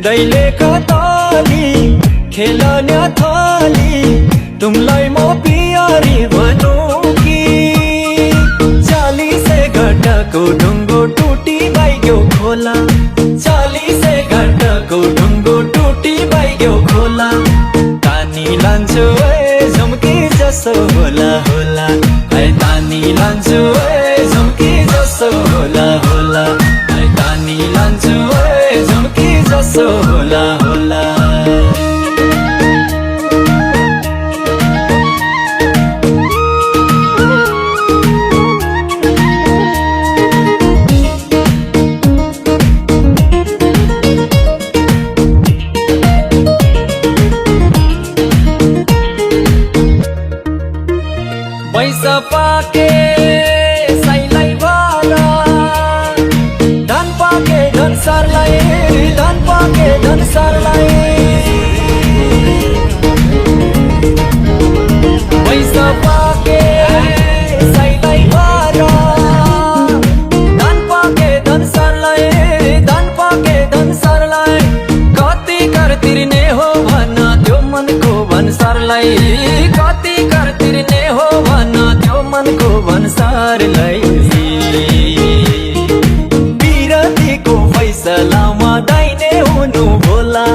दैले कताली खेलन्या थाली तुमलाई म पियारी भनौँ कि 40 घटाको ढुङ्गो टुटी बाइग्यो खोला 40 घटाको ढुङ्गो टुटी बाइग्यो खोला तानी लान्छु ए झुम्की जसो होला होला है तानी लान्छु ए झुम्की जसो होला होला है तानी लान्छु ए झुम्की जसो होला होला पैसा पाके साइलाई भाला धन पाके धन सरलाई धन पाके धन सरलाई पैसा पाके साइलाई भाला धन पाके धन सरलाई धन पाके धन सरलाई कति कर तिर्ने हो भन त्यो मनको भन्सारलाई कति कर तिर्ने हो भन त्यो मनको भन्सारलाई बिरतीको फैसलामा दाइने हुनु भोला